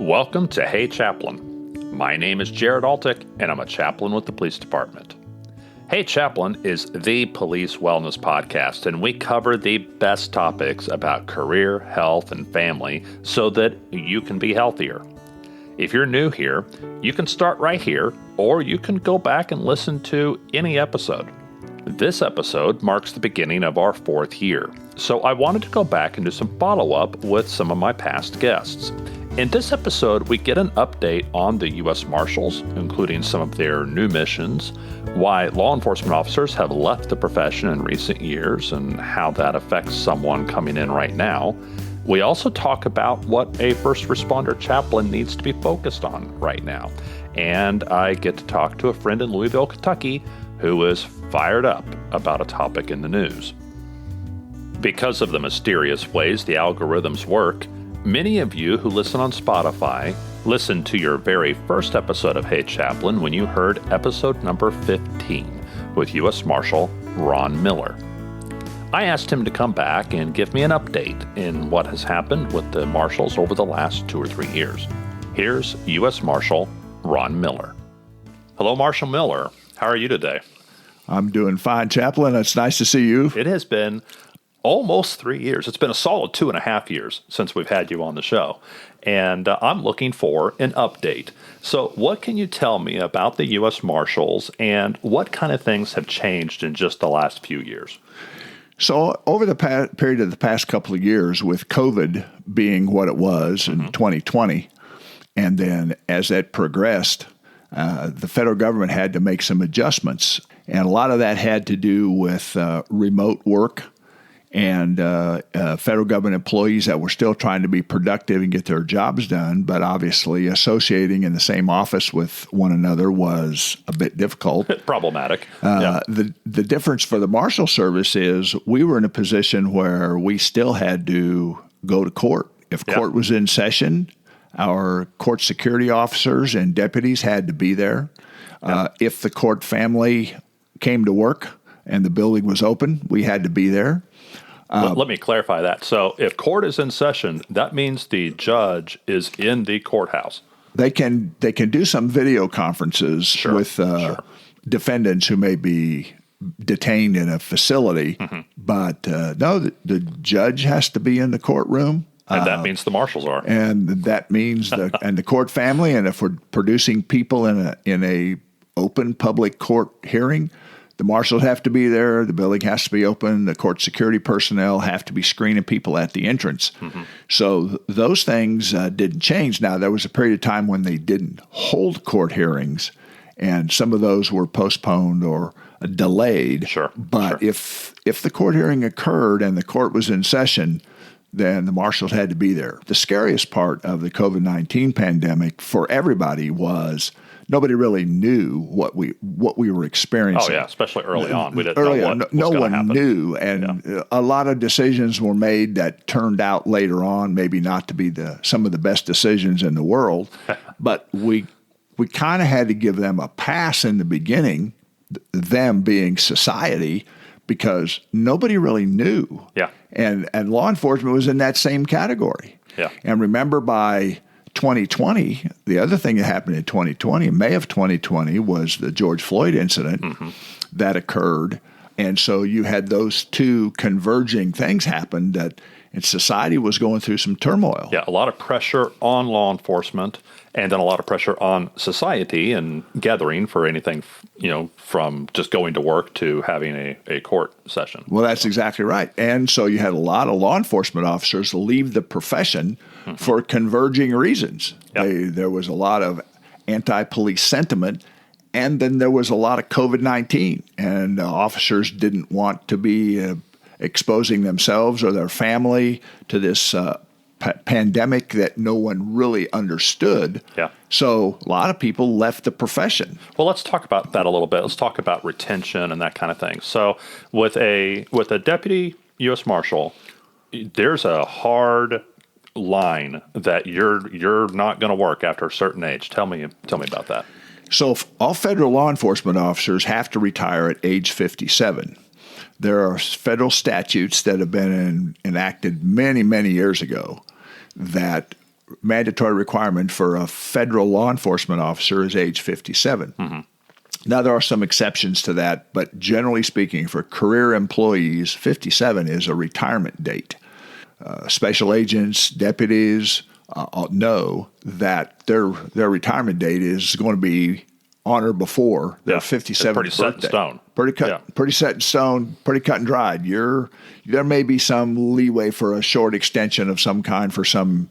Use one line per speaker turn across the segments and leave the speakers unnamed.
Welcome to Hey Chaplain. My name is Jared Altick, and I'm a chaplain with the police department. Hey Chaplain is the police wellness podcast, and we cover the best topics about career, health, and family so that you can be healthier. If you're new here, you can start right here, or you can go back and listen to any episode. This episode marks the beginning of our 4th year, so I wanted to go back and do some follow-up with some of my past guests. In this episode, we get an update on the US Marshals, including some of their new missions, why law enforcement officers have left the profession in recent years, and how that affects someone coming in right now. We also talk about what a first responder chaplain needs to be focused on right now. And I get to talk to a friend in Louisville, Kentucky, who is fired up about a topic in the news. Because of the mysterious ways the algorithms work, many of you who listen on Spotify listened to your very first episode of Hey Chaplain when you heard episode number 15 with US Marshal Ron Miller. I asked him to come back and give me an update in what has happened with the Marshals over the last 2 or 3 years. Here's US Marshal Ron Miller. Hello, Marshal Miller. How are you today?
I'm doing fine, Chaplain. It's nice to see you.
It has been almost 3 years. It's been a solid 2.5 years since we've had you on the show. And I'm looking for an update. So what can you tell me about the U.S. Marshals and what kind of things have changed in just the last few years?
So over the period of the past couple of years, with COVID being what it was in 2020, and then as that progressed, the federal government had to make some adjustments. And a lot of that had to do with remote work and federal government employees that were still trying to be productive and get their jobs done, but obviously associating in the same office with one another was a bit difficult.
Problematic.
The difference for the Marshal Service is we were in a position where we still had to go to court. If court was in session, our court security officers and deputies had to be there. If the court family came to work and the building was open, we had to be there.
Let me clarify that. So if court is in session, that means the judge is in the courthouse.
They can do some video conferences with defendants who may be detained in a facility, but no, the judge has to be in the courtroom.
And that means the marshals are.
And that means and the court family, and if we're producing people in a open public court hearing, the marshals have to be there, the building has to be open, the court security personnel have to be screening people at the entrance. So those things didn't change. Now, there was a period of time when they didn't hold court hearings, and some of those were postponed or delayed. But if the court hearing occurred and the court was in session, then the marshals had to be there. The scariest part of the COVID-19 pandemic for everybody was nobody really knew what we were experiencing.
Oh, yeah, especially early on. We didn't know what
no
was
one
happen.
knew, and a lot of decisions were made that turned out later on maybe not to be some of the best decisions in the world, but we kind of had to give them a pass in the beginning, them being society, because nobody really knew. And law enforcement was in that same category. And remember, by 2020, the other thing that happened in 2020, in May of 2020, was the George Floyd incident that occurred. And so you had those two converging things happen and society was going through some turmoil.
A lot of pressure on law enforcement, and then a lot of pressure on society and gathering for anything, from just going to work to having a court session.
Well, that's exactly right. And so you had a lot of law enforcement officers leave the profession for converging reasons. There was a lot of anti-police sentiment, and then there was a lot of COVID-19, and officers didn't want to be exposing themselves or their family to this pandemic that no one really understood. So a lot of people left the profession.
Well, let's talk about that a little bit. Let's talk about retention and that kind of thing. So with a deputy U.S. Marshal, there's a hard line that you're not going to work after a certain age. Tell me about that.
So all federal law enforcement officers have to retire at age 57. There are federal statutes that have been enacted many, many years ago that mandatory requirement for a federal law enforcement officer is age 57. Mm-hmm. Now, there are some exceptions to that, but generally speaking, for career employees, 57 is a retirement date. Special agents, deputies know that their retirement date is going to be on or before their 57th
pretty set in stone.
Pretty set in stone, pretty cut and dried. There may be some leeway for a short extension of some kind for some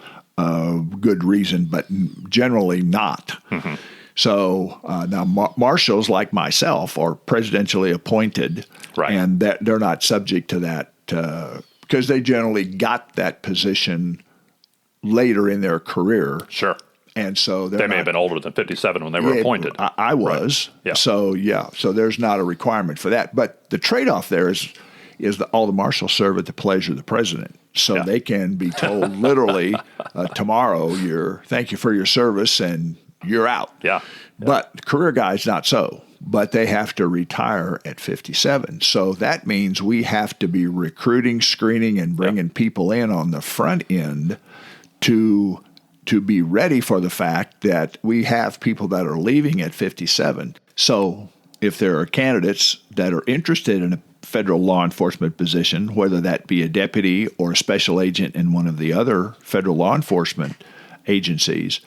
good reason, but generally not. Mm-hmm. So now marshals like myself are presidentially appointed,
right,
and they're not subject to that because they generally got that position later in their career.
Sure.
And so
they may have been older than 57 when they were appointed.
I was. Right. Yeah. So there's not a requirement for that. But the trade-off there is that all the marshals serve at the pleasure of the president. So they can be told literally tomorrow, thank you for your service, and you're out.
Yeah.
But career guys, not so. But they have to retire at 57. So that means we have to be recruiting, screening, and bringing people in on the front end to be ready for the fact that we have people that are leaving at 57. So if there are candidates that are interested in a federal law enforcement position, whether that be a deputy or a special agent in one of the other federal law enforcement agencies,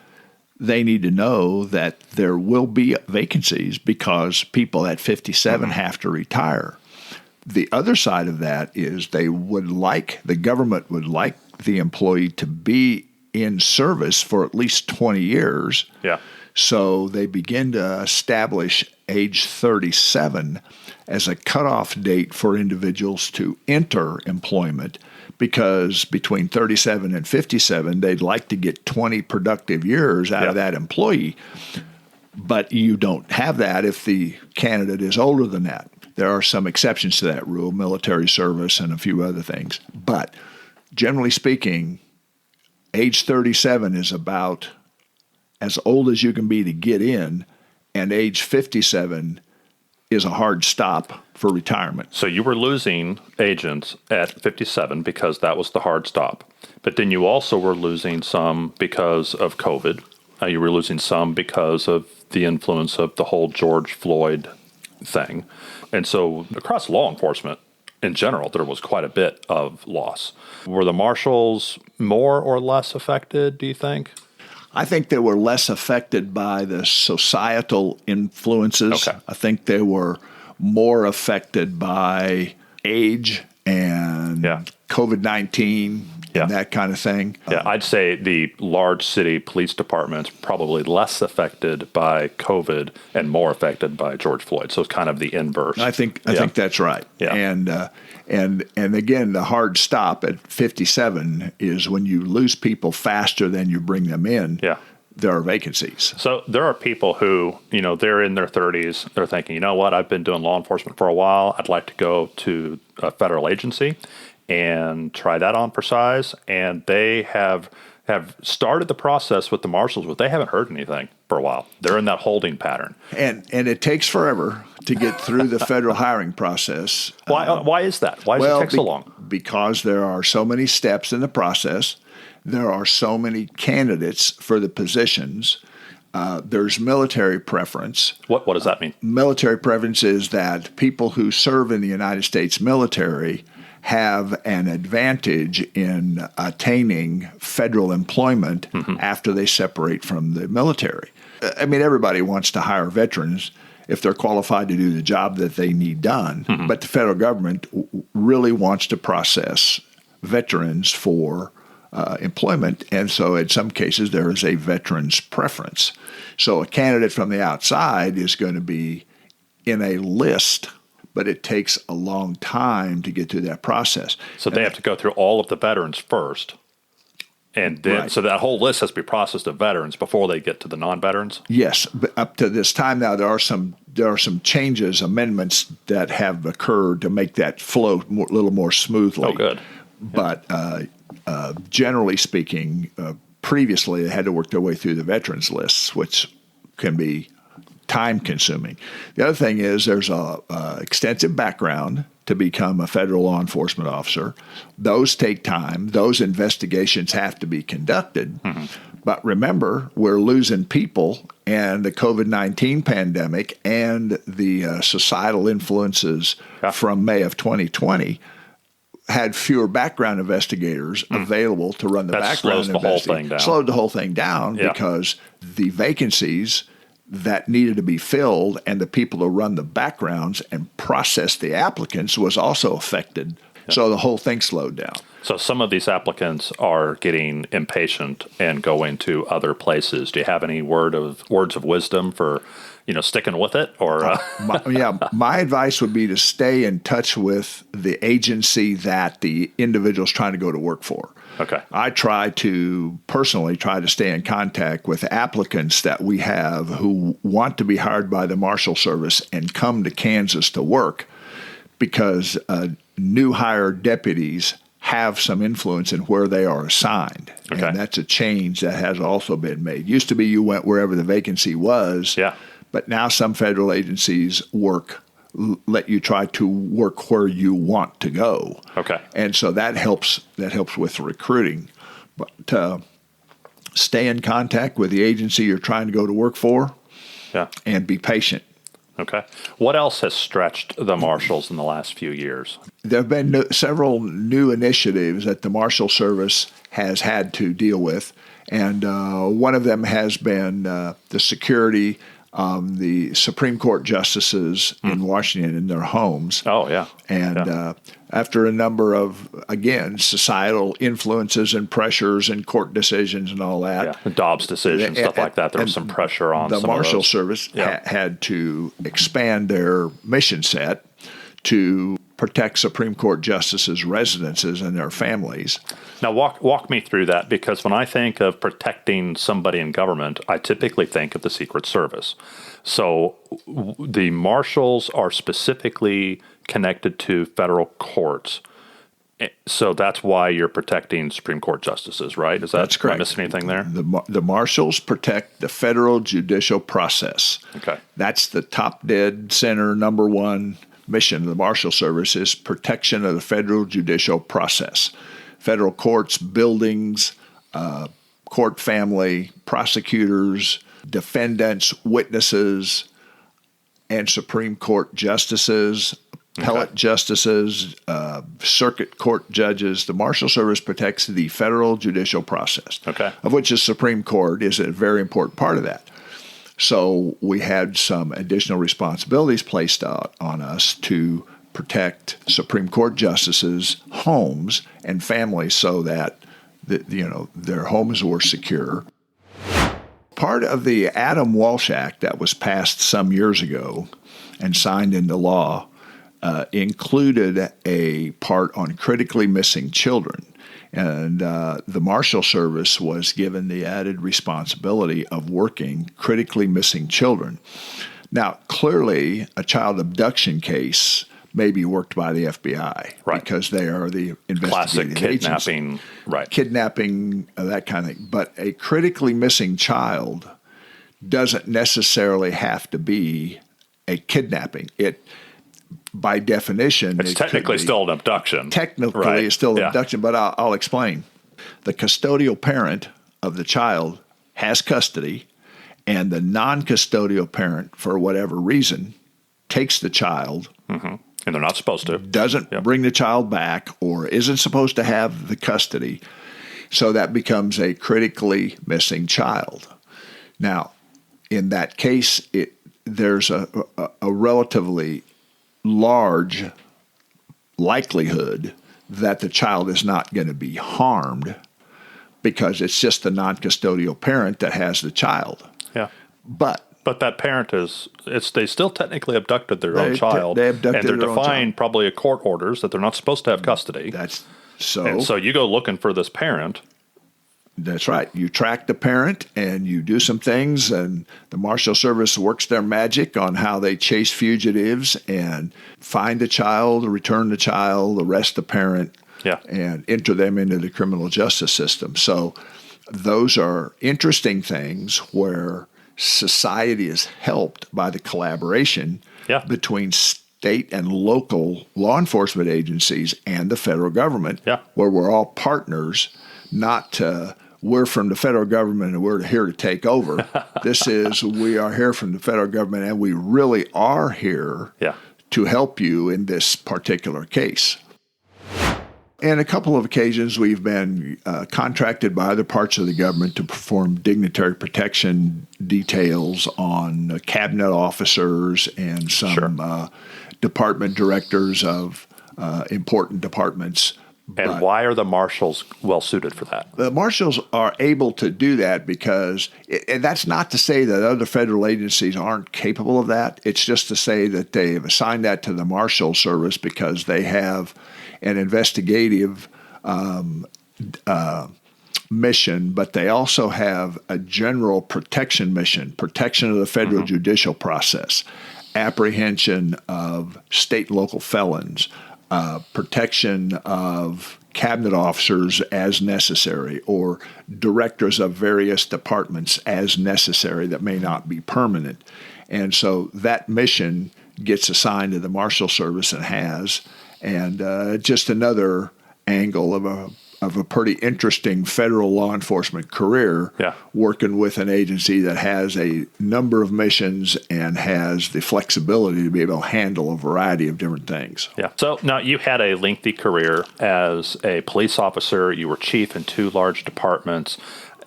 they need to know that there will be vacancies because people at 57 have to retire. The other side of that is the government would like the employee to be in service for at least 20 years.
Yeah.
So they begin to establish age 37 as a cutoff date for individuals to enter employment, because between 37 and 57, they'd like to get 20 productive years out of that employee. But you don't have that if the candidate is older than that. There are some exceptions to that rule, military service and a few other things. But generally speaking, age 37 is about as old as you can be to get in, and age 57 is a hard stop for retirement.
So you were losing agents at 57 because that was the hard stop. But then you also were losing some because of COVID. You were losing some because of the influence of the whole George Floyd thing. And so across law enforcement, in general, there was quite a bit of loss. Were the marshals more or less affected, do you think?
I think they were less affected by the societal influences.
Okay.
I think they were more affected by age and COVID-19 and that kind of thing.
Yeah, I'd say the large city police departments probably less affected by COVID and more affected by George Floyd. So it's kind of the inverse.
I think that's right.
Yeah.
And again, the hard stop at 57 is when you lose people faster than you bring them in.
Yeah.
There are vacancies.
So there are people who, they're in their 30s. They're thinking, you know what, I've been doing law enforcement for a while. I'd like to go to a federal agency and try that on for size. And they have started the process with the marshals, but they haven't heard anything for a while. They're in that holding pattern.
And it takes forever to get through the federal hiring process.
Why is that? Why does it take so long?
Because there are so many steps in the process. There are so many candidates for the positions. There's military preference.
What does that mean?
Military preference is that people who serve in the United States military have an advantage in attaining federal employment after they separate from the military. I mean, everybody wants to hire veterans if they're qualified to do the job that they need done, but the federal government really wants to process veterans for employment, and so in some cases there is a veteran's preference. So a candidate from the outside is going to be in a list, but it takes a long time to get through that process.
So they have to go through all of the veterans first, and then so that whole list has to be processed of veterans before they get to the non-veterans?
Yes, but up to this time now there are some changes, amendments that have occurred to make that flow a little more smoothly.
Oh, good.
But generally speaking, previously they had to work their way through the veterans lists, which can be time-consuming. The other thing is there's a extensive background to become a federal law enforcement officer. Those take time. Those investigations have to be conducted. But remember, we're losing people, and the COVID-19 pandemic and the societal influences from May of 2020 had fewer background investigators available to run the background investigation. Slowed the whole thing down because the vacancies that needed to be filled and the people to run the backgrounds and process the applicants was also affected. So the whole thing slowed down.
So some of these applicants are getting impatient and going to other places. Do you have any words of wisdom for, sticking with it? Or
my advice would be to stay in touch with the agency that the individual's trying to go to work for.
Okay.
I personally try to stay in contact with applicants that we have who want to be hired by the Marshal Service and come to Kansas to work, because new hired deputies have some influence in where they are assigned.
Okay.
And that's a change that has also been made. Used to be you went wherever the vacancy was, but now some federal agencies let you try to work where you want to go.
Okay.
And so that helps with recruiting. But stay in contact with the agency you're trying to go to work for and be patient.
Okay. What else has stretched the Marshals in the last few years?
There have been several new initiatives that the Marshal Service has had to deal with, and one of them has been the security of the Supreme Court justices in Washington in their homes.
Oh, yeah.
And after a number of, again, societal influences and pressures and court decisions and all that.
Yeah, the Dobbs decision, stuff like that. There was some pressure on
the
some
Marshal
of those.
Service had to expand their mission set to protect Supreme Court justices' residences and their families.
Now, walk me through that, because when I think of protecting somebody in government, I typically think of the Secret Service. So the Marshals are specifically connected to federal courts. So that's why you're protecting Supreme Court justices, right?
That's correct.
Am I missing anything there?
The Marshals protect the federal judicial process.
Okay.
That's the top dead center number one mission of the Marshal Service, is protection of the federal judicial process. Federal courts, buildings, court family, prosecutors, defendants, witnesses, and Supreme Court justices, appellate justices, circuit court judges. The Marshal Service protects the federal judicial process, of which the Supreme Court is a very important part of that. So we had some additional responsibilities placed on us to protect Supreme Court justices' homes and families so that their homes were secure. Part of the Adam Walsh Act that was passed some years ago and signed into law included a part on critically missing children. And the Marshal Service was given the added responsibility of working critically missing children. Now, clearly, a child abduction case may be worked by the FBI, because they are the investigating
kidnapping,
agency. Kidnapping, that kind of thing. But a critically missing child doesn't necessarily have to be a kidnapping. By definition,
it's technically still an abduction.
Technically, it's still an abduction, but I'll explain. The custodial parent of the child has custody, and the non-custodial parent, for whatever reason, takes the child.
Mm-hmm. And they're not supposed to.
Doesn't bring the child back, or isn't supposed to have the custody. So that becomes a critically missing child. Now, in that case, there's a relatively large likelihood that the child is not going to be harmed, because it's just the non-custodial parent that has the child.
Yeah.
But
that parent they still technically abducted their own child.
They abducted
and they're
their own
defying
child.
Probably a court orders that they're not supposed to have custody.
And
so you go looking for this parent.
That's right. You track the parent and you do some things, and the Marshal Service works their magic on how they chase fugitives and find the child, return the child, arrest the parent, and enter them into the criminal justice system. So those are interesting things where society is helped by the collaboration between state and local law enforcement agencies and the federal government, where we're all partners, not we're from the federal government and we're here to take over. This is, we are here from the federal government and we really are here to help you in this particular case. On a couple of occasions, we've been contracted by other parts of the government to perform dignitary protection details on cabinet officers and some department directors of important departments.
And why are the marshals well suited for that?
The marshals are able to do that because, and that's not to say that other federal agencies aren't capable of that. It's just to say that they have assigned that to the Marshal Service because they have an investigative mission, but they also have a general protection mission, protection of the federal judicial process, apprehension of state and local felons, protection of cabinet officers as necessary, or directors of various departments as necessary that may not be permanent. And so that mission gets assigned to the Marshal Service and has, and just another angle of a pretty interesting federal law enforcement career, working with an agency that has a number of missions and has the flexibility to be able to handle a variety of different things.
Yeah. So now you had a lengthy career as a police officer. You were chief in 2 large departments.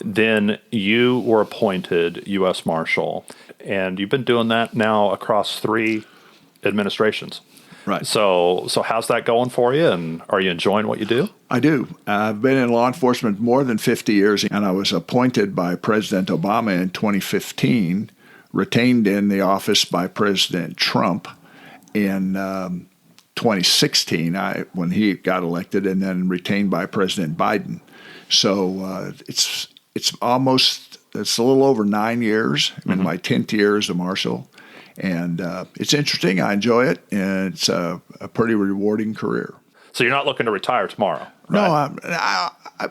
Then you were appointed U.S. Marshal, and you've been doing that now across 3 administrations.
Right.
So how's that going for you, and are you enjoying what you do?
I do. I've been in law enforcement more than 50 years, and I was appointed by President Obama in 2015, retained in the office by President Trump in 2016 when he got elected, and then retained by President Biden. So it's a little over 9 years. I'm in my 10th year as a marshal. And it's interesting. I enjoy it, and it's a pretty rewarding career.
So you're not looking to retire tomorrow, right?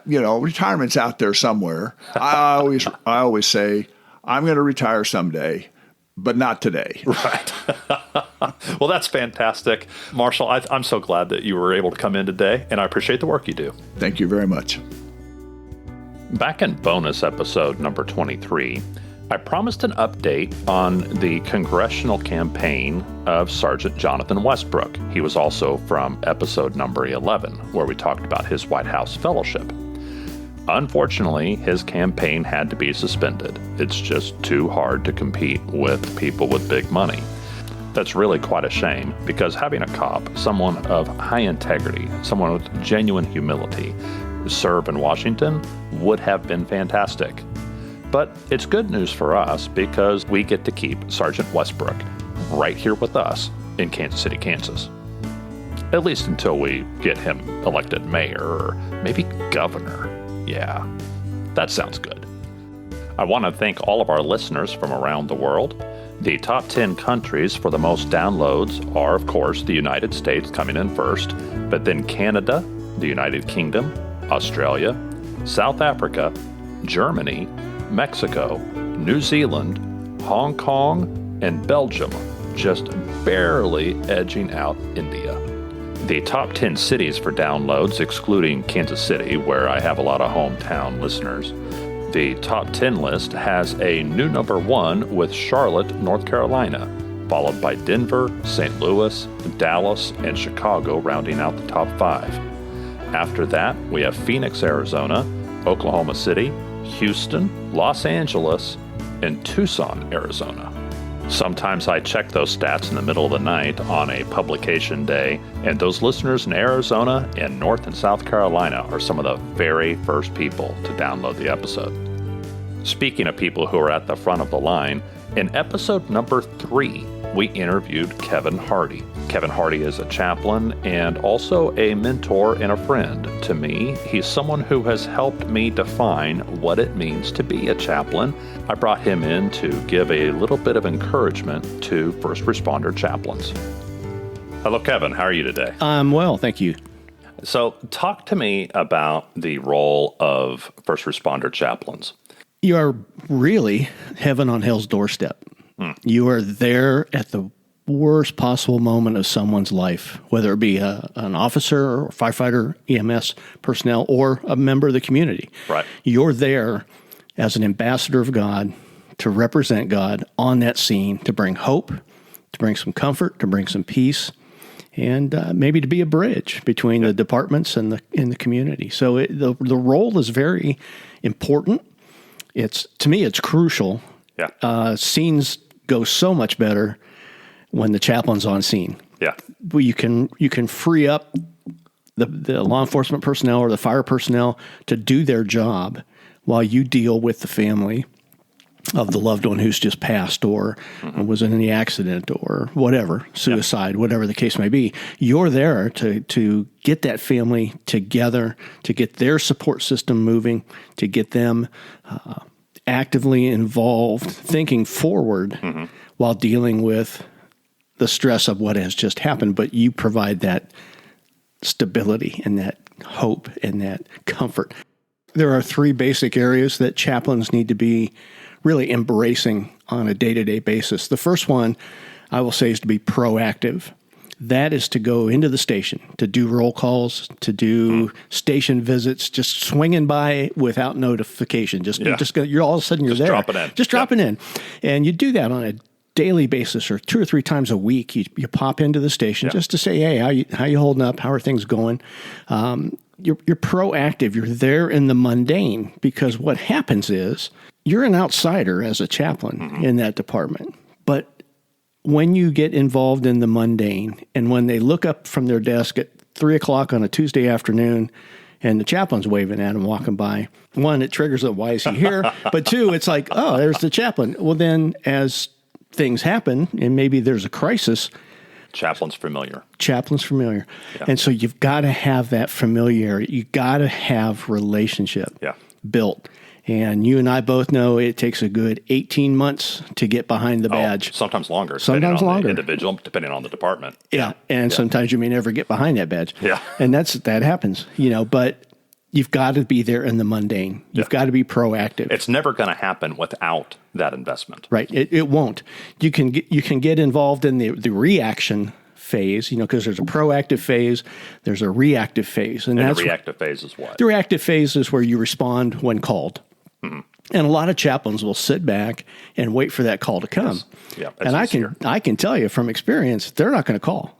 No, retirement's out there somewhere. I always say I'm going to retire someday, but not today.
Right. Well, that's fantastic, Marshal. I'm so glad that you were able to come in today, and I appreciate the work you do.
Thank you very much.
Back in bonus episode number 23. I promised an update on the congressional campaign of Sergeant Jonathan Westbrook. He was also from episode number 11, where we talked about his White House fellowship. Unfortunately, his campaign had to be suspended. It's just too hard to compete with people with big money. That's really quite a shame, because having a cop, someone of high integrity, someone with genuine humility, serve in Washington would have been fantastic. But it's good news for us because we get to keep Sergeant Westbrook right here with us in Kansas City, Kansas. At least until we get him elected mayor or maybe governor. Yeah, that sounds good. I want to thank all of our listeners from around the world. The top 10 countries for the most downloads are, of course, the United States coming in first, but then Canada, the United Kingdom, Australia, South Africa, Germany, Mexico, New Zealand, Hong Kong, and Belgium, just barely edging out India. The top 10 cities for downloads, excluding Kansas City, where I have a lot of hometown listeners. The top 10 list has a new number 1 with Charlotte, North Carolina, followed by Denver, St. Louis, Dallas, and Chicago rounding out the top 5. After that, we have Phoenix, Arizona, Oklahoma City, Houston, Los Angeles, and Tucson, Arizona. Sometimes I check those stats in the middle of the night on a publication day, and those listeners in Arizona and North and South Carolina are some of the very first people to download the episode. Speaking of people who are at the front of the line, in episode number 3, we interviewed Kevin Hardy. Kevin Hardy is a chaplain and also a mentor and a friend to me. He's someone who has helped me define what it means to be a chaplain. I brought him in to give a little bit of encouragement to first responder chaplains. Hello, Kevin. How are you today?
I'm well, thank you.
So talk to me about the role of first responder chaplains.
You are really heaven on hell's doorstep. You are there at the worst possible moment of someone's life, whether it be an officer or firefighter, EMS personnel, or a member of the community.
Right.
You're there as an ambassador of God to represent God on that scene, to bring hope, to bring some comfort, to bring some peace, and maybe to be a bridge between the departments and the community. So the role is very important. To me, it's crucial.
Yeah.
Scenes go so much better when the chaplain's on scene.
Yeah.
You can free up the law enforcement personnel or the fire personnel to do their job while you deal with the family of the loved one who's just passed or was in the accident or whatever, suicide, whatever the case may be. You're there to get that family together, to get their support system moving, to get them actively involved, thinking forward while dealing with the stress of what has just happened. But you provide that stability and that hope and that comfort. There are 3 basic areas that chaplains need to be really embracing on a day-to-day basis. The first one, I will say, is to be proactive. That is to go into the station, to do roll calls, to do station visits, just swinging by without notification. You're all of a sudden you're there. Just dropping in. And you do that on a daily basis or 2 or 3 times a week. You pop into the station just to say, hey, how you holding up? How are things going? You're proactive. You're there in the mundane, because what happens is you're an outsider as a chaplain in that department. But when you get involved in the mundane, and when they look up from their desk at 3 o'clock on a Tuesday afternoon and the chaplain's waving at them walking by, 1, it triggers a why is he here? But 2, it's like, oh, there's the chaplain. Well, then as things happen and maybe there's a crisis,
Chaplain's familiar.
Yeah. And so you've got to have that familiarity. You got to have relationship built. And you and I both know it takes a good 18 months to get behind the badge.
Sometimes longer.
Sometimes longer.
The individual, depending on the department.
Yeah. And sometimes you may never get behind that badge.
Yeah.
And that happens, but you've got to be there in the mundane. You've got to be proactive.
It's never going to happen without that investment.
Right. It won't. You can get involved in the reaction phase, because there's a proactive phase, there's a reactive phase.
And the reactive phase is what?
The reactive phase is where you respond when called. And a lot of chaplains will sit back and wait for that call to come.
Yes.
And I can tell you from experience, they're not going to call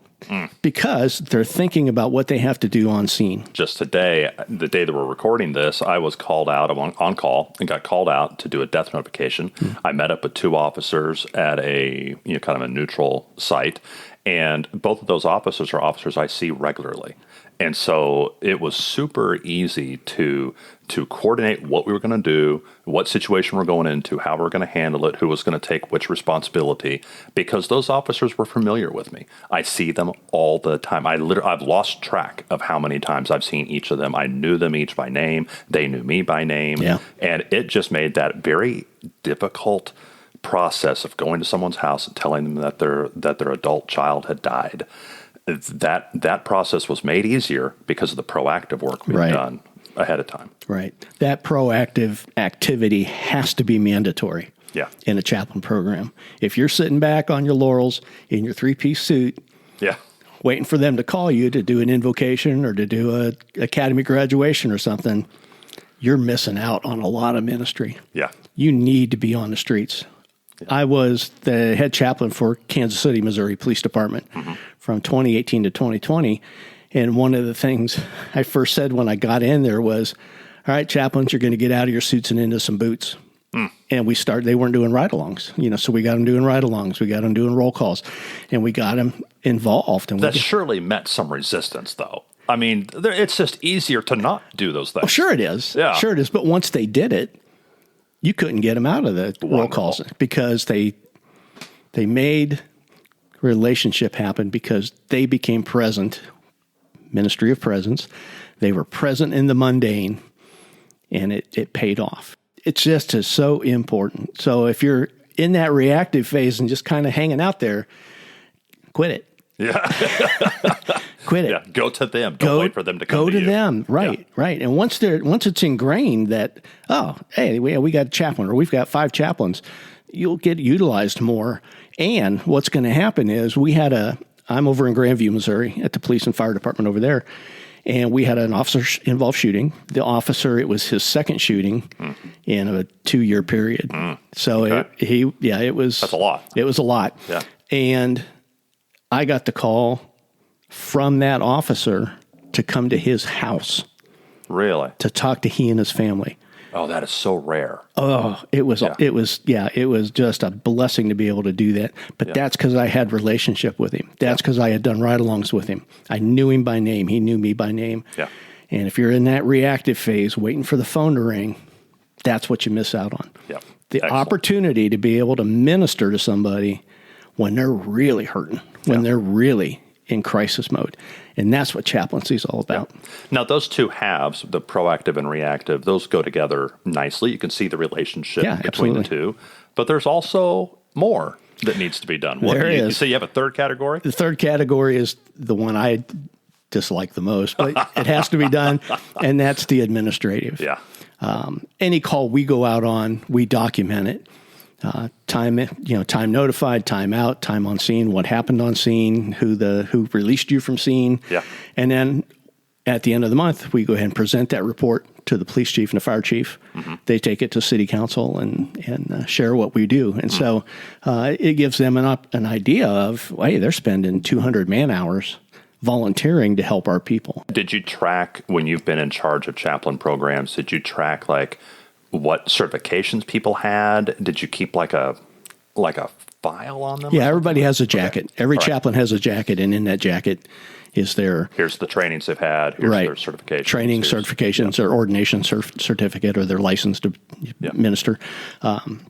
because they're thinking about what they have to do on scene.
Just today, the day that we're recording this, I was called out on call and got called out to do a death notification. I met up with 2 officers at a kind of a neutral site, and both of those officers are officers I see regularly. And so it was super easy to coordinate what we were going to do, what situation we're going into, how we're going to handle it, who was going to take which responsibility, because those officers were familiar with me. I see them all the time. I've lost track of how many times I've seen each of them. I knew them each by name. They knew me by name.
Yeah.
And it just made that very difficult process of going to someone's house and telling them that their adult child had died. That process was made easier because of the proactive work we've done ahead of time.
Right. That proactive activity has to be mandatory in a chaplain program. If you're sitting back on your laurels in your 3-piece suit, waiting for them to call you to do an invocation or to do a academy graduation or something, you're missing out on a lot of ministry.
Yeah.
You need to be on the streets. Yeah. I was the head chaplain for Kansas City, Missouri Police Department from 2018 to 2020. And one of the things I first said when I got in there was, all right, chaplains, you're going to get out of your suits and into some boots. And they weren't doing ride-alongs, so we got them doing ride-alongs. We got them doing roll calls, and we got them involved. And
that surely met some resistance, though. I mean, it's just easier to not do those things.
Oh, sure it is.
Yeah.
Sure it is. But once they did it, you couldn't get them out of the roll calls because they made relationship happen because they became present, ministry of presence. They were present in the mundane, and it paid off. It's just so important. So if you're in that reactive phase and just kind of hanging out there, quit it.
Yeah.
Quit it.
Yeah, go to them. Don't wait for them to come
go
to you.
them. Right,
Yeah.
right. And once it's ingrained that, oh, hey, we got a chaplain or we've got 5 chaplains, you'll get utilized more. And what's going to happen is I'm over in Grandview, Missouri at the police and fire department over there. And we had an officer-involved shooting. The officer, it was his second shooting in a 2-year period. So
Okay.
it was...
That's a lot.
It was a lot.
Yeah.
And I got the call from that officer to come to his house
Really?
to talk to he and his family.
Oh, that is so rare.
Oh, it was just a blessing to be able to do that. But that's because I had relationship with him. That's because I had done ride-alongs with him. I knew him by name. He knew me by name.
Yeah.
And if you're in that reactive phase, waiting for the phone to ring, that's what you miss out on.
Yep.
The
Excellent.
opportunity to be able to minister to somebody when they're really hurting, when they're really in crisis mode. And that's what chaplaincy is all about.
Yeah. Now, those two halves, the proactive and reactive, those go together nicely. You can see the relationship between the two. But there's also more that needs to be done.
There is.
You say you have a third category?
The third category is the one I dislike the most, but it has to be done, and that's the administrative.
Yeah.
Any call we go out on, we document it. Time notified, time out, time on scene, what happened on scene, who released you from scene.
Yeah.
And then at the end of the month, we go ahead and present that report to the police chief and the fire chief. Mm-hmm. They take it to city council and share what we do. And so it gives them an idea of, hey, they're spending 200 man hours volunteering to help our people.
Did you track, when you've been in charge of chaplain programs, did you track like what certifications people had? Did you keep like a file on them?
Yeah, everybody has a jacket.
Okay.
Every chaplain has a jacket, and in that jacket is their...
Here's the trainings they've had. Here's their certifications.
Training, certifications, their ordination certificate, or their license to minister.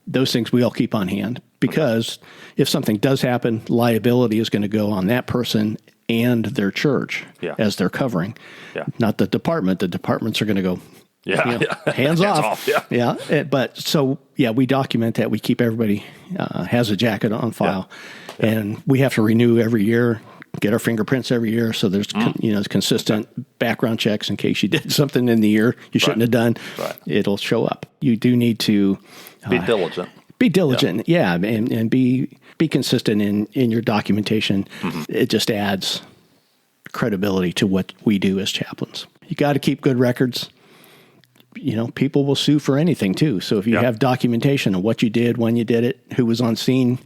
Those things we all keep on hand because if something does happen, liability is going to go on that person and their church as they're covering. Yeah. Not the department. The departments are going to go... hands off. But so, we document that. We keep everybody has a jacket on file. Yeah. And we have to renew every year, get our fingerprints every year. So there's, consistent background checks in case you did something in the year you shouldn't have done. Right. It'll show up. You do need to
be diligent.
Be diligent. And be consistent in your documentation. Mm-hmm. It just adds credibility to what we do as chaplains. You got to keep good records. People will sue for anything too. So if you have documentation of what you did, when you did it, who was on scene,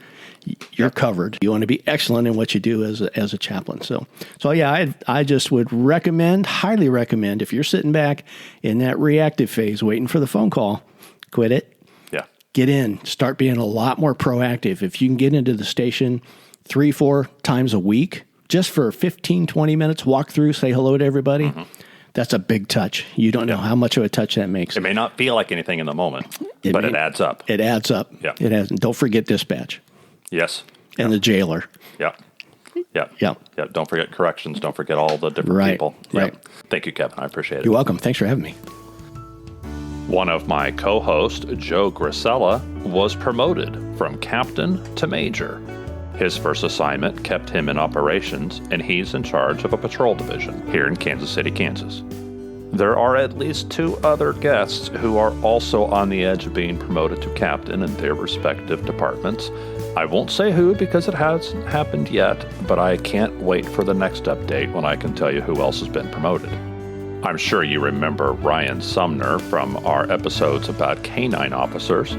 you're covered. You want to be excellent in what you do as a chaplain. So I just would highly recommend, if you're sitting back in that reactive phase, waiting for the phone call, quit it.
Yeah.
Get in, start being a lot more proactive. If you can get into the station 3-4 times a week, just for 15, 20 minutes, walk through, say hello to everybody. Mm-hmm. That's a big touch. You don't know how much of a touch that makes.
It may not feel like anything in the moment, but it adds up.
It adds up.
Yeah.
It adds. And don't forget dispatch.
Yes.
And the jailer.
Yeah. Don't forget corrections. Don't forget all the different people.
Right.
Thank you, Kevin. I appreciate it.
You're welcome. Thanks for having me.
One of my co-hosts, Joe Grisella, was promoted from captain to major. His first assignment kept him in operations, and he's in charge of a patrol division here in Kansas City, Kansas. There are at least 2 other guests who are also on the edge of being promoted to captain in their respective departments. I won't say who because it hasn't happened yet, but I can't wait for the next update when I can tell you who else has been promoted. I'm sure you remember Ryan Sumner from our episodes about canine officers.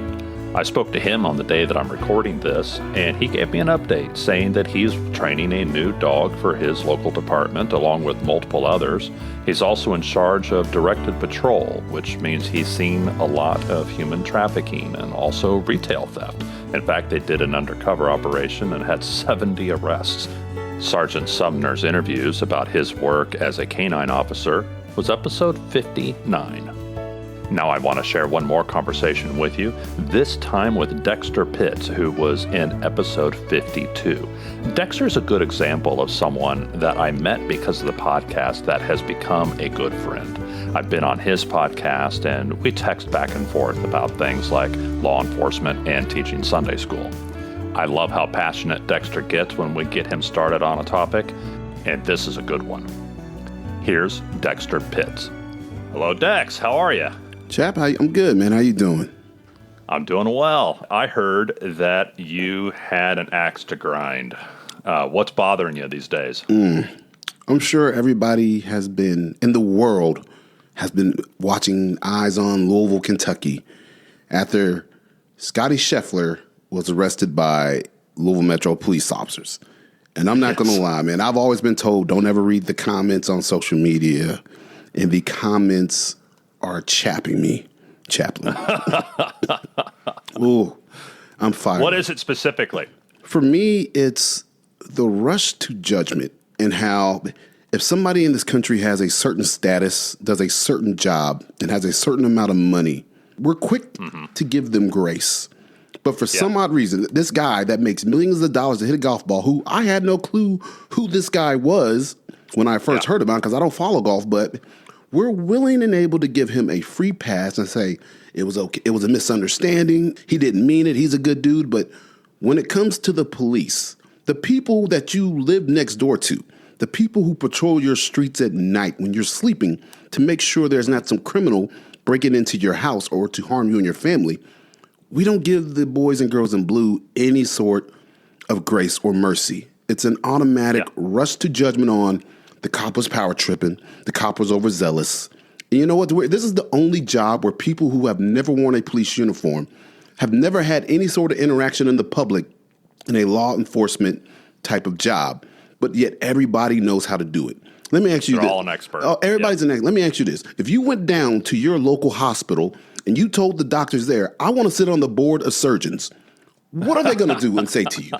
I spoke to him on the day that I'm recording this, and he gave me an update saying that he's training a new dog for his local department along with multiple others. He's also in charge of directed patrol, which means he's seen a lot of human trafficking and also retail theft. In fact, they did an undercover operation and had 70 arrests. Sergeant Sumner's interviews about his work as a canine officer was episode 59. Now I want to share one more conversation with you, this time with Dexter Pitts, who was in episode 52. Dexter is a good example of someone that I met because of the podcast that has become a good friend. I've been on his podcast and we text back and forth about things like law enforcement and teaching Sunday school. I love how passionate Dexter gets when we get him started on a topic. and this is a good one. Here's Dexter Pitts. Hello, Dex. How are you?
Chap, I'm good, man. How you doing?
I'm doing well. I heard that you had an axe to grind. What's bothering you these days?
I'm sure everybody has been in the world has been watching Eyes on Louisville, Kentucky, after Scotty Scheffler was arrested by Louisville Metro police officers. And I'm not going to lie, man. I've always been told don't ever read the comments on social media, and the comments are chapping me, Chaplain. Ooh, I'm fired.
What is it specifically?
For me, it's the rush to judgment and how if somebody in this country has a certain status, does a certain job, and has a certain amount of money, we're quick to give them grace. But for some odd reason, this guy that makes millions of dollars to hit a golf ball, who I had no clue who this guy was when I first heard about him, because I don't follow golf, but we're willing and able to give him a free pass and say it was okay. It was a misunderstanding. He didn't mean it. He's a good dude. But when it comes to the police, the people that you live next door to, the people who patrol your streets at night when you're sleeping to make sure there's not some criminal breaking into your house or to harm you and your family, we don't give the boys and girls in blue any sort of grace or mercy. It's an automatic rush to judgment on the cop was power tripping, the cop was overzealous. And you know what? This is the only job where people who have never worn a police uniform, have never had any sort of interaction in the public in a law enforcement type of job, but yet everybody knows how to do it. Let me ask you this.
They're all an expert.
Oh, everybody's an expert. Let me ask you this. If you went down to your local hospital and you told the doctors there, I want to sit on the board of surgeons, what are they going to do and say to you?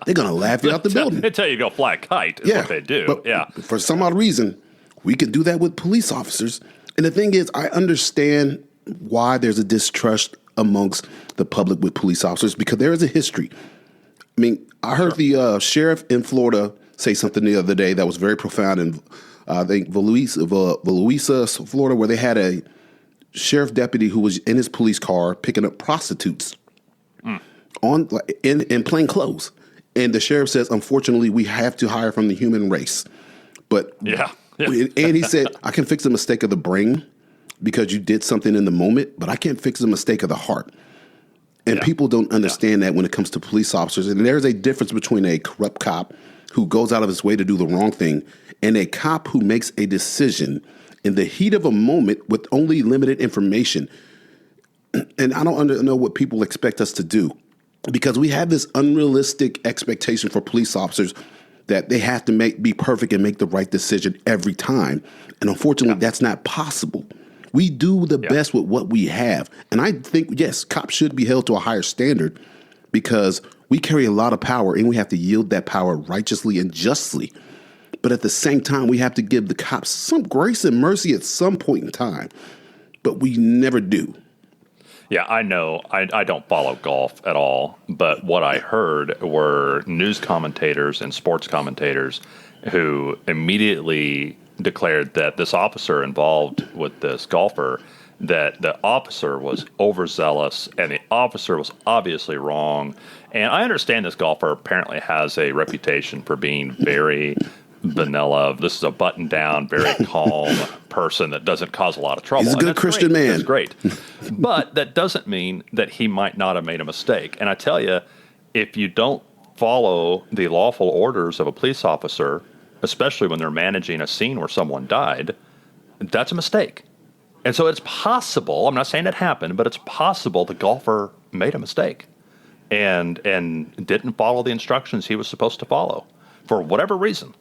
They're going to laugh you out the building.
They tell you to go fly a kite is what they do.
But for some odd reason, we can do that with police officers. And the thing is, I understand why there's a distrust amongst the public with police officers, because there is a history. I mean, I heard the sheriff in Florida say something the other day that was very profound in, I think, Louisa, Florida, where they had a sheriff deputy who was in his police car picking up prostitutes in plain clothes. And the sheriff says, unfortunately, we have to hire from the human race. But and he said, I can fix the mistake of the brain because you did something in the moment, but I can't fix the mistake of the heart. And people don't understand that when it comes to police officers. And there's a difference between a corrupt cop who goes out of his way to do the wrong thing and a cop who makes a decision in the heat of a moment with only limited information. And I don't know what people expect us to do, because we have this unrealistic expectation for police officers that they have to be perfect and make the right decision every time. And unfortunately, that's not possible. We do the best with what we have. And I think, yes, cops should be held to a higher standard because we carry a lot of power and we have to yield that power righteously and justly. But at the same time, we have to give the cops some grace and mercy at some point in time. But we never do.
Yeah, I know. I don't follow golf at all. But what I heard were news commentators and sports commentators who immediately declared that this officer involved with this golfer, that the officer was overzealous and the officer was obviously wrong. And I understand this golfer apparently has a reputation for being very vanilla. This is a button-down, very calm person that doesn't cause a lot of trouble.
He's a good Christian man.
That's great. But that doesn't mean that he might not have made a mistake. And I tell you, if you don't follow the lawful orders of a police officer, especially when they're managing a scene where someone died, that's a mistake. And so it's possible, I'm not saying it happened, but it's possible the golfer made a mistake and didn't follow the instructions he was supposed to follow for whatever reason.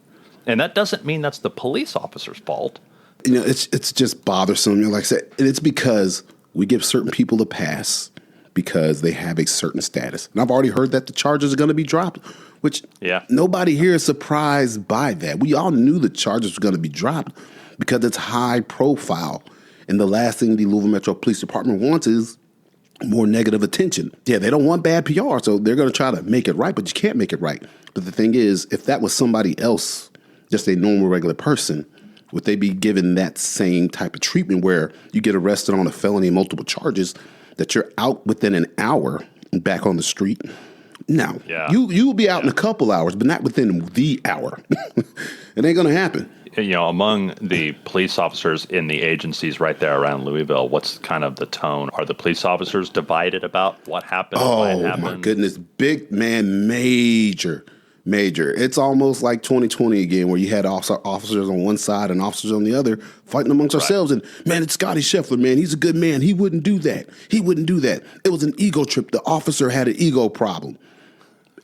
And that doesn't mean that's the police officer's fault.
You know, it's just bothersome. Like I said, and it's because we give certain people a pass because they have a certain status. And I've already heard that the charges are going to be dropped, which nobody here is surprised by that. We all knew the charges were going to be dropped because it's high profile. And the last thing the Louisville Metro Police Department wants is more negative attention. Yeah, they don't want bad PR, so they're going to try to make it right, but you can't make it right. But the thing is, if that was somebody else, just a normal, regular person, would they be given that same type of treatment where you get arrested on a felony and multiple charges, that you're out within an hour and back on the street? Now,
Yeah.
you will be out in a couple hours, but not within the hour. It ain't going to happen.
Among the police officers in the agencies right there around Louisville, what's kind of the tone? Are the police officers divided about what happened? Why it happened?
My goodness. Big man, major. It's almost like 2020 again, where you had officers on one side and officers on the other fighting amongst ourselves. And, man, it's Scotty Scheffler, man. He's a good man. He wouldn't do that. It was an ego trip. The officer had an ego problem.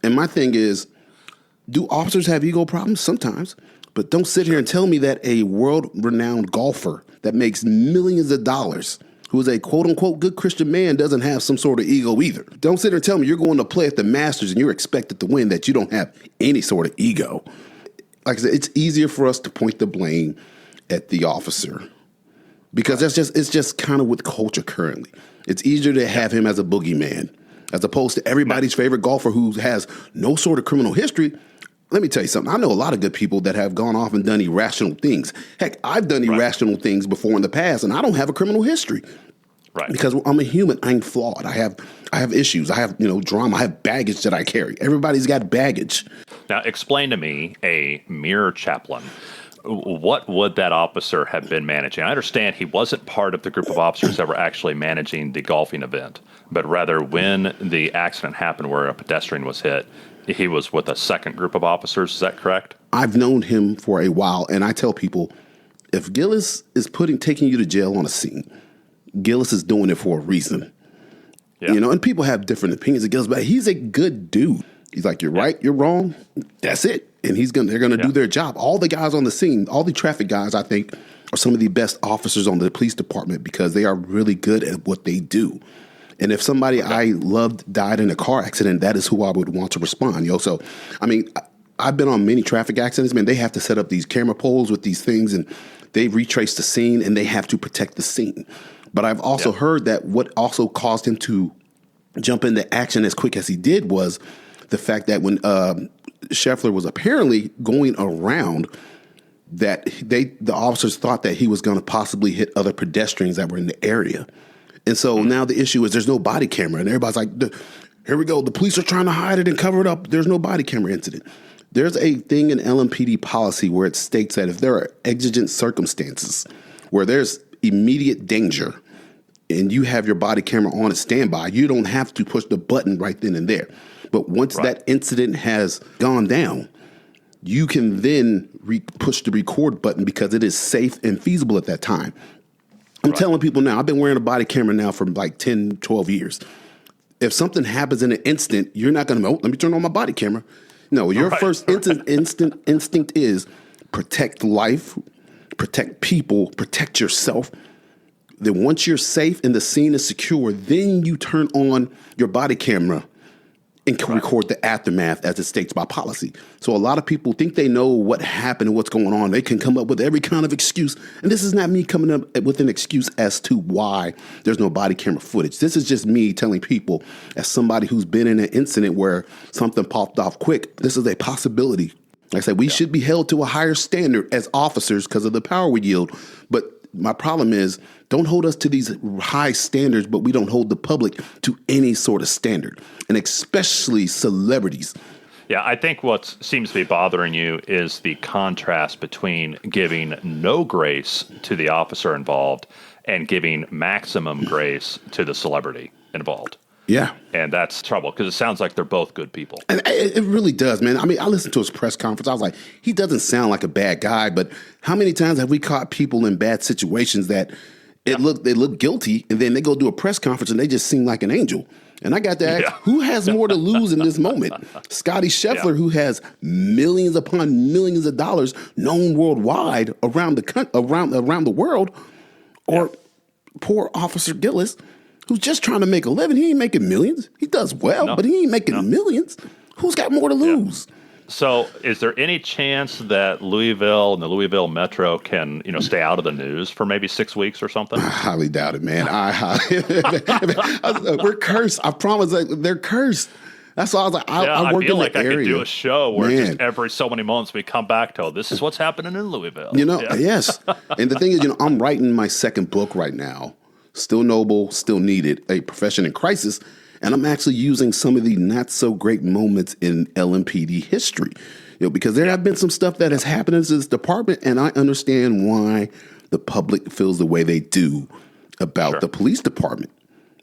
And my thing is, do officers have ego problems? Sometimes. But don't sit here and tell me that a world-renowned golfer that makes millions of dollars, who is a quote-unquote good Christian man, doesn't have some sort of ego either. Don't sit here and tell me you're going to play at the Masters and you're expected to win, that you don't have any sort of ego. Like I said, it's easier for us to point the blame at the officer because it's just kind of with culture currently. It's easier to have him as a boogeyman as opposed to everybody's favorite golfer who has no sort of criminal history. Let me tell you something. I know a lot of good people that have gone off and done irrational things. Heck, I've done irrational things before in the past, and I don't have a criminal history.
Right.
Because I'm a human. I'm flawed. I have issues. I have drama. I have baggage that I carry. Everybody's got baggage.
Now, explain to me, a mere chaplain, what would that officer have been managing? I understand he wasn't part of the group of officers that were actually managing the golfing event, but rather when the accident happened where a pedestrian was hit, he was with a second group of officers. Is that correct?
I've known him for a while, and I tell people, if Gillis is taking you to jail on a scene, Gillis is doing it for a reason. Yeah. And people have different opinions of Gillis, but he's a good dude. He's like, you're right, you're wrong. That's it. And they're gonna do their job. All the guys on the scene, all the traffic guys, I think, are some of the best officers on the police department because they are really good at what they do. And if somebody I loved died in a car accident, that is who I would want to respond. So, I mean, I've been on many traffic accidents. Man, they have to set up these camera poles with these things, and they retrace the scene, and they have to protect the scene. But I've also heard that what also caused him to jump into action as quick as he did was the fact that when Scheffler was apparently going around, that the officers thought that he was going to possibly hit other pedestrians that were in the area. And so now the issue is there's no body camera, and everybody's like, here we go. The police are trying to hide it and cover it up. There's no body camera incident. There's a thing in LMPD policy where it states that if there are exigent circumstances where there's immediate danger and you have your body camera on at standby, you don't have to push the button right then and there. But once that incident has gone down, you can then push the record button because it is safe and feasible at that time. I'm telling people now, I've been wearing a body camera now for like 10, 12 years. If something happens in an instant, you're not going to, let me turn on my body camera. No, your first instinct is protect life, protect people, protect yourself. Then once you're safe and the scene is secure, then you turn on your body camera and can record the aftermath as it states by policy. So a lot of people think they know what happened and what's going on. They can come up with every kind of excuse. And this is not me coming up with an excuse as to why there's no body camera footage. This is just me telling people, as somebody who's been in an incident where something popped off quick, this is a possibility. Like I said, we should be held to a higher standard as officers because of the power we yield. But my problem is, don't hold us to these high standards, but we don't hold the public to any sort of standard, and especially celebrities.
Yeah, I think what seems to be bothering you is the contrast between giving no grace to the officer involved and giving maximum grace to the celebrity involved.
Yeah.
And that's trouble because it sounds like they're both good people.
And it really does, man. I mean, I listened to his press conference. I was like, he doesn't sound like a bad guy, but how many times have we caught people in bad situations that they look guilty, and then they go do a press conference and they just seem like an angel? And I got to ask, who has more to lose in this moment? Scotty Scheffler, who has millions upon millions of dollars known worldwide around the world, or poor Officer Gillis, who's just trying to make a living. He ain't making millions. He does well, but he ain't making millions. Who's got more to lose?
So is there any chance that Louisville and the Louisville Metro can, stay out of the news for maybe 6 weeks or something?
I highly doubt it, man. We're cursed. I promise they're cursed. That's why I was like, I work
feel
in
like
the
I
area.
could do a show where just every so many months we come back to, this is what's happening in Louisville.
Yes. And the thing is, I'm writing my second book right now. still noble, still needed, a profession in crisis. And I'm actually using some of the not so great moments in LMPD history, because there have been some stuff that has happened in this department, and I understand why the public feels the way they do about the police department.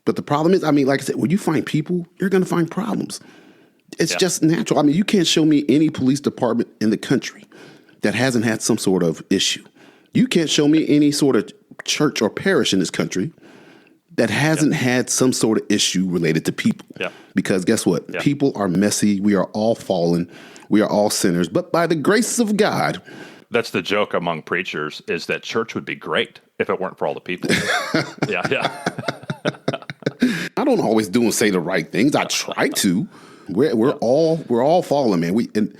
But the problem is, like I said, when you find people, you're going to find problems. It's just natural. You can't show me any police department in the country that hasn't had some sort of issue. You can't show me any sort of church or parish in this country that hasn't had some sort of issue related to people. Because guess what? People are messy. We are all fallen. We are all sinners. But by the grace of God.
That's the joke among preachers, is that church would be great if it weren't for all the people.
I don't always do and say the right things. I try to. We're all fallen, man. And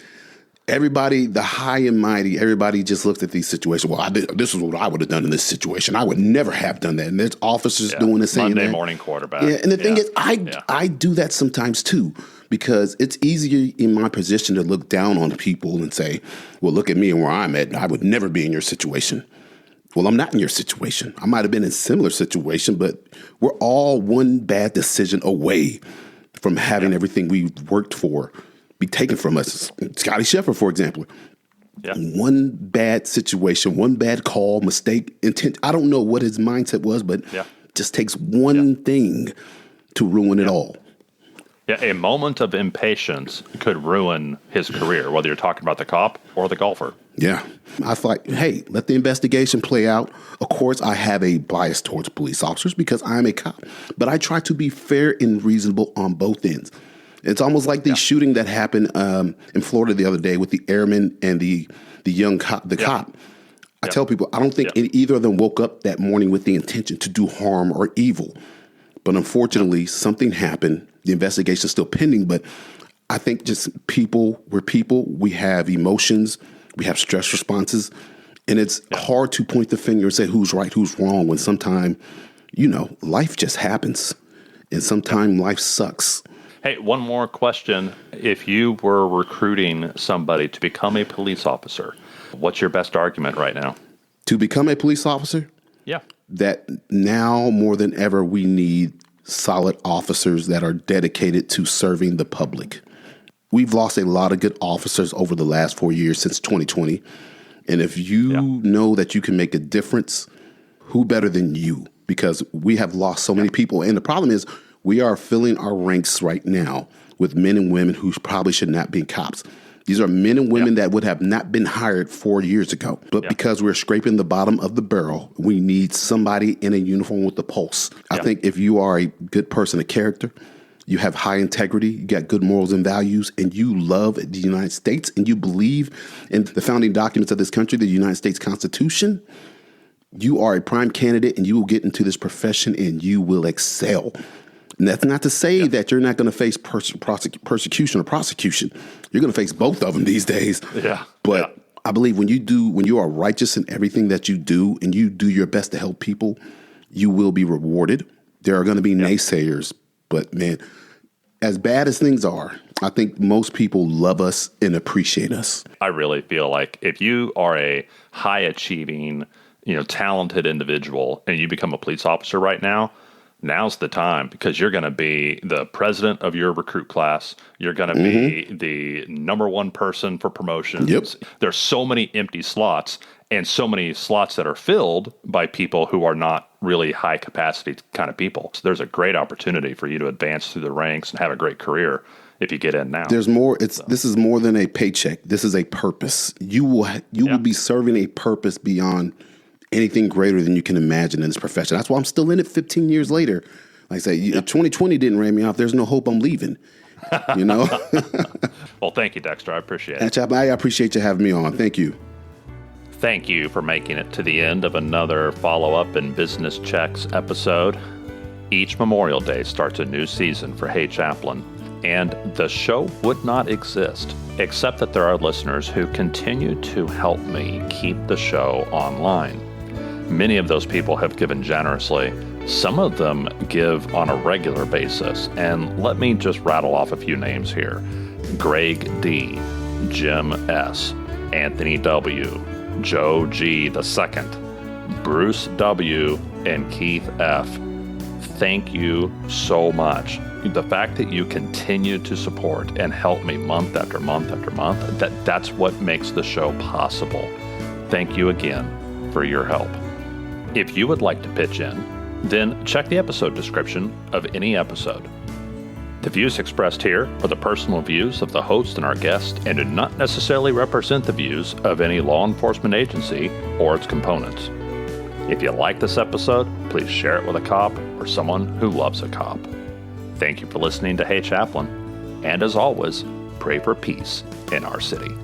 everybody, the high and mighty, everybody just looks at these situations. Well, this is what I would have done in this situation. I would never have done that. And there's officers doing the same.
Monday morning quarterback.
Yeah, and the thing is, I do that sometimes too, because it's easier in my position to look down on people and say, well, look at me and where I'm at. I would never be in your situation. Well, I'm not in your situation. I might have been in a similar situation, but we're all one bad decision away from having everything we worked for be taken from us. Scotty Shepard, for example. One bad situation, one bad call, mistake, intent. I don't know what his mindset was, but just takes one thing to ruin it all.
Yeah, a moment of impatience could ruin his career, whether you're talking about the cop or the golfer.
Yeah. I thought, hey, let the investigation play out. Of course, I have a bias towards police officers because I'm a cop, but I try to be fair and reasonable on both ends. It's almost like the shooting that happened in Florida the other day with the airman and the young cop, cop. I tell people, I don't think either of them woke up that morning with the intention to do harm or evil. But unfortunately, something happened. The investigation is still pending, but I think just we're people. We have emotions. We have stress responses. And it's hard to point the finger and say who's right, who's wrong, when sometimes, life just happens. And sometimes life sucks.
Hey, one more question. If you were recruiting somebody to become a police officer, what's your best argument right now?
To become a police officer?
Yeah.
That now more than ever, we need solid officers that are dedicated to serving the public. We've lost a lot of good officers over the last 4 years since 2020. And if you know that you can make a difference, who better than you? Because we have lost so many people. And the problem is we are filling our ranks right now with men and women who probably should not be cops. These are men and women that would have not been hired 4 years ago. But because we're scraping the bottom of the barrel, we need somebody in a uniform with a pulse. I think if you are a good person of character, you have high integrity, you got good morals and values, and you love the United States, and you believe in the founding documents of this country, the United States Constitution, you are a prime candidate, and you will get into this profession, and you will excel. And that's not to say that you're not going to face persecution or prosecution. You're going to face both of them these days. But I believe when you are righteous in everything that you do and you do your best to help people, you will be rewarded. There are going to be naysayers. But, man, as bad as things are, I think most people love us and appreciate us.
I really feel like if you are a high-achieving, talented individual and you become a police officer right now, now's the time, because you're going to be the president of your recruit class. You're going to be the number one person for promotions. There's so many empty slots and so many slots that are filled by people who are not really high capacity kind of people. So there's a great opportunity for you to advance through the ranks and have a great career if you get in now.
There's more. This is more than a paycheck. This is a purpose. You will be serving a purpose beyond anything greater than you can imagine in this profession. That's why I'm still in it 15 years later. Like I say, 2020 didn't ram me off. There's no hope I'm leaving.
Well, thank you, Dexter. I appreciate it.
Chap, I appreciate you having me on. Thank you.
Thank you for making it to the end of another Follow-Up and Business Checks episode. Each Memorial Day starts a new season for Hey Chaplain, and the show would not exist except that there are listeners who continue to help me keep the show online. Many of those people have given generously. Some of them give on a regular basis, and let me just rattle off a few names here. Greg D., Jim S., Anthony W., Joe G. II, Bruce W., and Keith F. thank you so much. The fact that you continue to support and help me month after month after month, that's what makes the show possible. Thank you again for your help. If you would like to pitch in, then check the episode description of any episode. The views expressed here are the personal views of the host and our guest and do not necessarily represent the views of any law enforcement agency or its components. If you like this episode, please share it with a cop or someone who loves a cop. Thank you for listening to Hey Chaplain, and as always, pray for peace in our city.